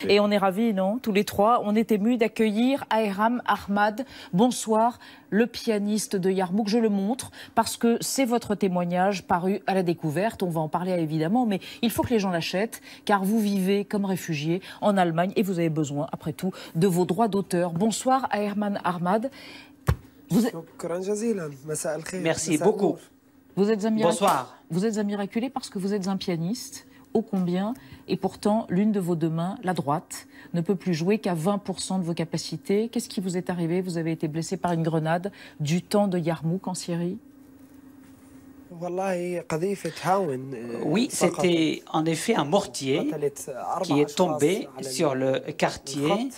Et on est ravis, non? Tous les trois, on est émus d'accueillir Ayram Ahmad. Bonsoir, le pianiste de Yarmouk. Je le montre parce que c'est votre témoignage paru à la découverte. On va en parler évidemment, mais il faut que les gens l'achètent car vous vivez comme réfugié en Allemagne et vous avez besoin, après tout, de vos droits d'auteur. Bonsoir, Ayram Ahmad. Merci beaucoup. Vous êtes un miraculé. Bonsoir. Vous êtes un miraculé parce que vous êtes un pianiste. Ô combien, et pourtant l'une de vos deux mains, la droite, ne peut plus jouer qu'à 20% de vos capacités. Qu'est-ce qui vous est arrivé? Vous avez été blessé par une grenade du temps de Yarmouk en Syrie? Oui, c'était en effet un mortier qui est tombé sur le quartier.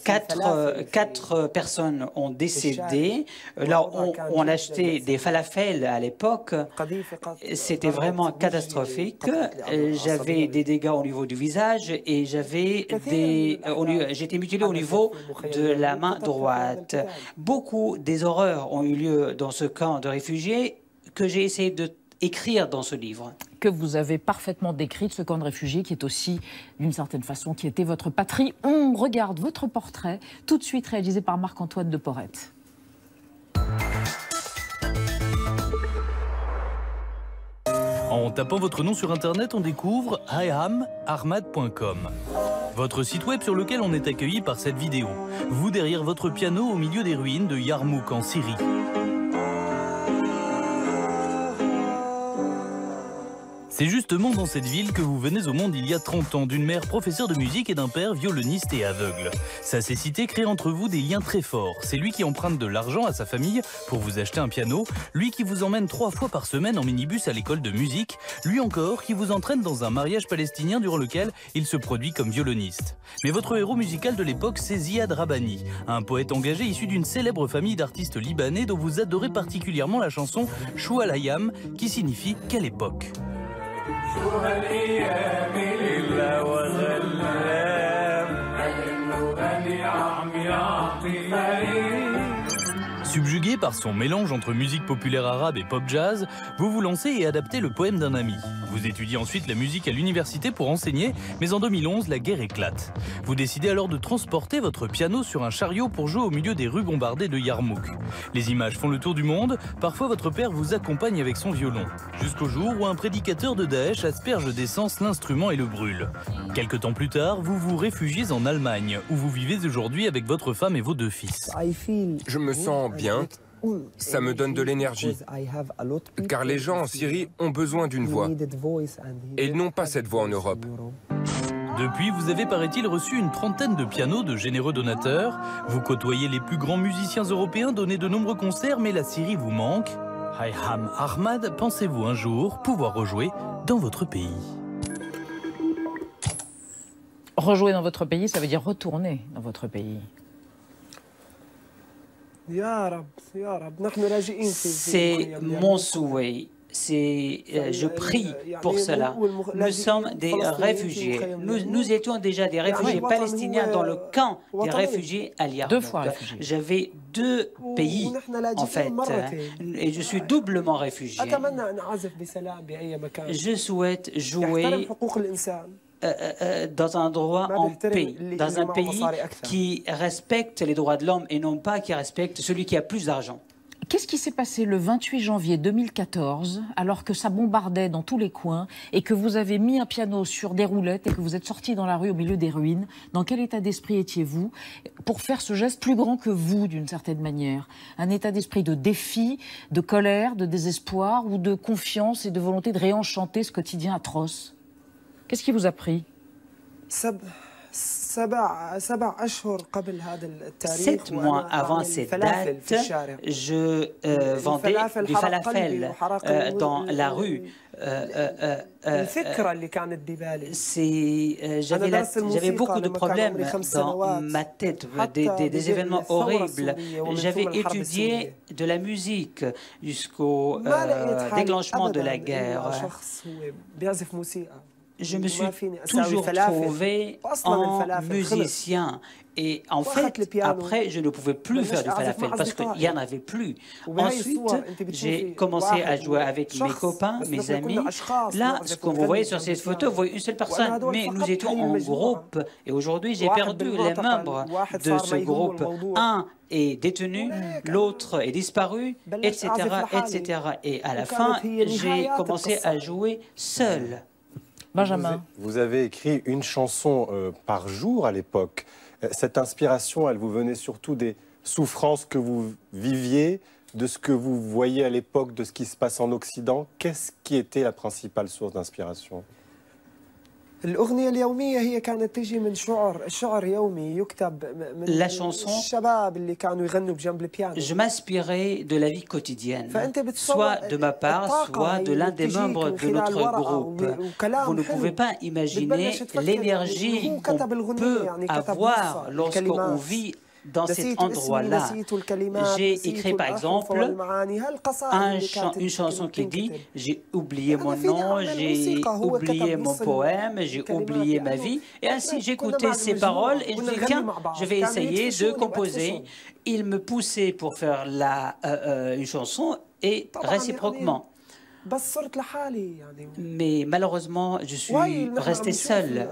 Quatre personnes ont décédé. Là, on achetait des falafels à l'époque. C'était vraiment catastrophique. J'avais des dégâts au niveau du visage et j'étais mutilé au niveau de la main droite. Beaucoup des horreurs ont eu lieu dans ce camp de réfugiés que j'ai essayé d'écrire dans ce livre. Que vous avez parfaitement décrit de ce camp de réfugiés qui est aussi, d'une certaine façon, qui était votre patrie. On regarde votre portrait, tout de suite réalisé par Marc-Antoine de Porrette. En tapant votre nom sur Internet, on découvre ayramahmad.com. Votre site web sur lequel on est accueilli par cette vidéo. Vous derrière votre piano au milieu des ruines de Yarmouk en Syrie. C'est justement dans cette ville que vous venez au monde il y a 30 ans, d'une mère professeure de musique et d'un père violoniste et aveugle. Sa cécité crée entre vous des liens très forts. C'est lui qui emprunte de l'argent à sa famille pour vous acheter un piano, lui qui vous emmène 3 fois par semaine en minibus à l'école de musique, lui encore qui vous entraîne dans un mariage palestinien durant lequel il se produit comme violoniste. Mais votre héros musical de l'époque, c'est Ziad Rabbani, un poète engagé issu d'une célèbre famille d'artistes libanais dont vous adorez particulièrement la chanson Chou al-Ayam, qui signifie « Quelle époque ». Subjugué par son mélange entre musique populaire arabe et pop jazz, vous vous lancez et adaptez le poème d'un ami. Vous étudiez ensuite la musique à l'université pour enseigner, mais en 2011, la guerre éclate. Vous décidez alors de transporter votre piano sur un chariot pour jouer au milieu des rues bombardées de Yarmouk. Les images font le tour du monde, parfois votre père vous accompagne avec son violon, jusqu'au jour où un prédicateur de Daesh asperge d'essence l'instrument et le brûle. Quelque temps plus tard, vous vous réfugiez en Allemagne, où vous vivez aujourd'hui avec votre femme et vos 2 fils. Je me sens bien, ça me donne de l'énergie, car les gens en Syrie ont besoin d'une voix, et ils n'ont pas cette voix en Europe. Depuis, vous avez, paraît-il, reçu une trentaine de pianos de généreux donateurs. Vous côtoyez les plus grands musiciens européens, donnez de nombreux concerts, mais la Syrie vous manque. Ayram Ahmad, pensez-vous un jour pouvoir rejouer dans votre pays? Rejouer dans votre pays, ça veut dire retourner dans votre pays. C'est mon souhait. Je prie pour cela. Nous sommes des réfugiés. Nous étions déjà des réfugiés palestiniens dans le camp des réfugiés à Yarmouk. 2 fois réfugiés. J'avais 2 pays, en fait, et je suis doublement réfugié. Je souhaite jouer dans un endroit en paix, dans un pays qui respecte les droits de l'homme et non pas qui respecte celui qui a plus d'argent. Qu'est-ce qui s'est passé le 28 janvier 2014, alors que ça bombardait dans tous les coins et que vous avez mis un piano sur des roulettes et que vous êtes sorti dans la rue au milieu des ruines? Dans quel état d'esprit étiez-vous pour faire ce geste plus grand que vous, d'une certaine manière? Un état d'esprit de défi, de colère, de désespoir ou de confiance et de volonté de réenchanter ce quotidien atroce? Qu'est-ce qui vous a pris? 7 mois avant cette date, je vendais du falafel dans la rue. J'avais beaucoup de problèmes dans ma tête, des événements horribles. J'avais étudié de la musique jusqu'au déclenchement de la guerre. je me suis toujours trouvé en musicien. Et en fait, après, je ne pouvais plus faire du falafel parce qu'il n'y en avait plus. Ensuite, j'ai commencé à jouer avec mes copains, mes amis. Là, ce que vous voyez sur cette photo, vous voyez une seule personne, mais nous étions en groupe. Et aujourd'hui, j'ai perdu les membres de ce groupe. Un est détenu, l'autre est disparu, etc., etc. Et à la fin, j'ai commencé à jouer seul. Benjamin. Vous avez écrit une chanson par jour à l'époque. Cette inspiration, elle vous venait surtout des souffrances que vous viviez, de ce que vous voyez à l'époque, de ce qui se passe en Occident. Qu'est-ce qui était la principale source d'inspiration ? La chanson, je m'inspirais de la vie quotidienne, soit de ma part, soit de l'un des membres de notre groupe. Vous ne pouvez pas imaginer l'énergie qu'on peut avoir lorsqu'on vit dans cet endroit-là. J'ai écrit par exemple une chanson qui dit « J'ai oublié mon nom, j'ai oublié mon poème, j'ai oublié ma vie ». Et ainsi j'écoutais ces paroles et je me dis « Tiens, je vais essayer de composer ». Il me poussait pour faire une chanson et réciproquement. Mais malheureusement, je suis resté seul.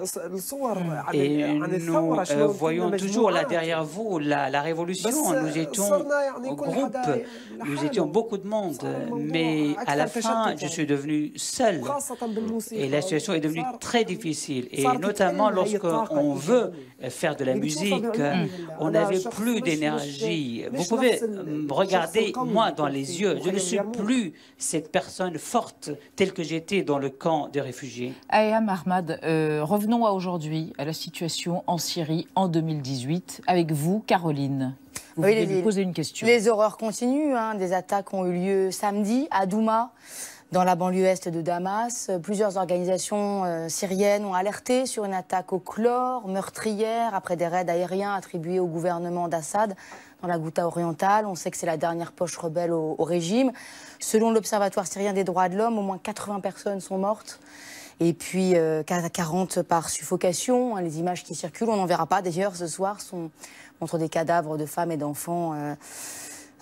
Et nous voyons toujours là derrière vous la révolution. Nous étions au groupe, nous étions beaucoup de monde. Mais à la fin, je suis devenu seul. Et la situation est devenue très difficile. Et notamment lorsqu'on veut faire de la musique, on n'avait plus d'énergie. Vous pouvez me regarder moi dans les yeux. Je ne suis plus cette personne forte telle que j'étais dans le camp des réfugiés. Ayam Ahmad, revenons à aujourd'hui, à la situation en Syrie en 2018. Avec vous, Caroline, vous voulez lui poser une question. Les horreurs continuent. Des attaques ont eu lieu samedi à Douma, dans la banlieue est de Damas. Plusieurs organisations syriennes ont alerté sur une attaque au chlore meurtrière après des raids aériens attribués au gouvernement d'Assad dans la Ghouta orientale. On sait que c'est la dernière poche rebelle au régime. Selon l'Observatoire syrien des droits de l'homme, au moins 80 personnes sont mortes. Et puis 40 par suffocation. Les images qui circulent, on n'en verra pas d'ailleurs ce soir, montrent des cadavres de femmes et d'enfants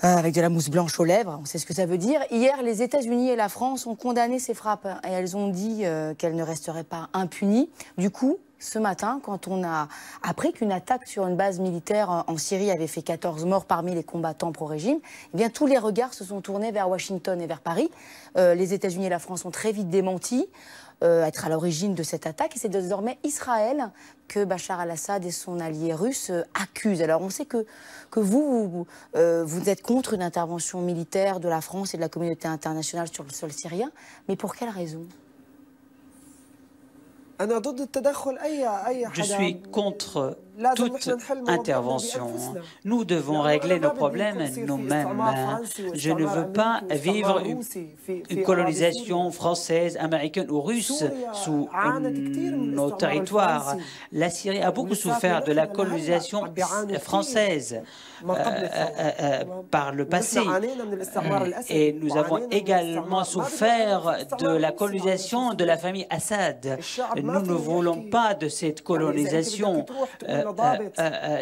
avec de la mousse blanche aux lèvres. On sait ce que ça veut dire. Hier, les États-Unis et la France ont condamné ces frappes et elles ont dit qu'elles ne resteraient pas impunies. Du coup, ce matin, quand on a appris qu'une attaque sur une base militaire en Syrie avait fait 14 morts parmi les combattants pro-régime, eh bien, tous les regards se sont tournés vers Washington et vers Paris. Les États-Unis et la France ont très vite démenti être à l'origine de cette attaque. Et c'est désormais Israël que Bachar al-Assad et son allié russe accusent. Alors on sait que vous êtes contre une intervention militaire de la France et de la communauté internationale sur le sol syrien, mais pour quelle raison ? Je suis contre toute intervention. Nous devons régler nos problèmes nous-mêmes. Je ne veux pas vivre une colonisation française, américaine ou russe sous nos territoires. La Syrie a beaucoup souffert de la colonisation française par le passé. Et nous avons également souffert de la colonisation de la famille Assad. Nous ne voulons pas de cette colonisation.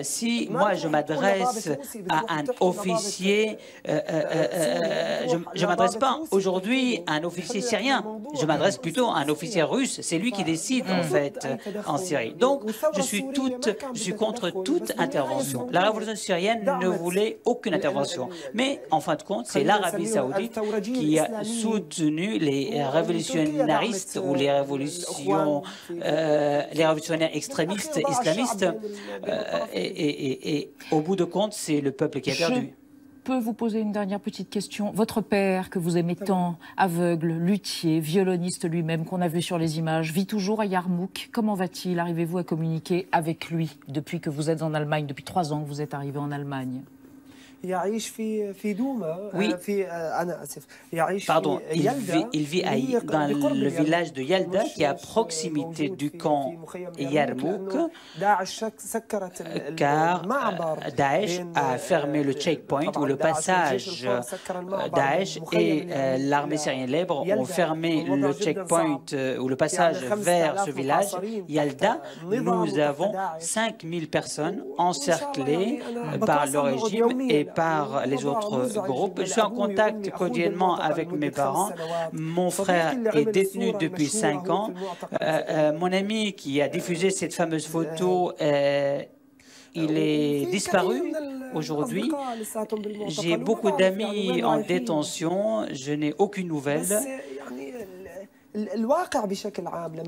Si moi je m'adresse à un officier, je ne m'adresse pas aujourd'hui à un officier syrien, je m'adresse plutôt à un officier russe, c'est lui qui décide en fait en Syrie. Donc je suis contre toute intervention. La révolution syrienne ne voulait aucune intervention. Mais en fin de compte, c'est l'Arabie saoudite qui a soutenu les révolutionnaristes ou les révolutionnaires extrémistes islamistes. Et au bout de compte, c'est le peuple qui a perdu. Je peux vous poser une dernière petite question. Votre père, que vous aimez tant, aveugle, luthier, violoniste lui-même, qu'on a vu sur les images, vit toujours à Yarmouk. Comment va-t-il? Arrivez-vous à communiquer avec lui depuis que vous êtes en Allemagne, depuis 3 ans que vous êtes arrivé en Allemagne? Oui. Pardon, il vit dans le village de Yalda, qui est à proximité du camp Yarmouk, car Daesh a fermé le checkpoint ou le passage. Daesh et l'armée syrienne libre ont fermé le checkpoint ou le passage vers ce village, Yalda. Nous avons 5000 personnes encerclées par le régime et par les autres groupes. Je suis en contact quotidiennement avec mes parents. Mon frère est détenu depuis 5 ans. Mon ami qui a diffusé cette fameuse photo, il est disparu aujourd'hui. J'ai beaucoup d'amis en détention. Je n'ai aucune nouvelle.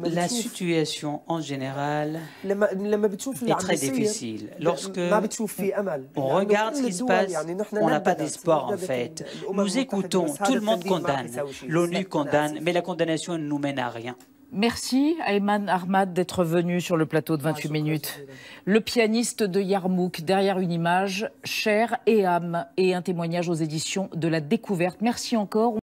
La situation en général est très difficile. Lorsque on regarde ce qui se passe, on n'a pas d'espoir en fait. Nous écoutons, tout le monde condamne. L'ONU condamne, mais la condamnation ne nous mène à rien. Merci Ayman Ahmad d'être venu sur le plateau de 28 minutes. Le pianiste de Yarmouk, derrière une image, chair et âme, et un témoignage aux éditions de La Découverte. Merci encore.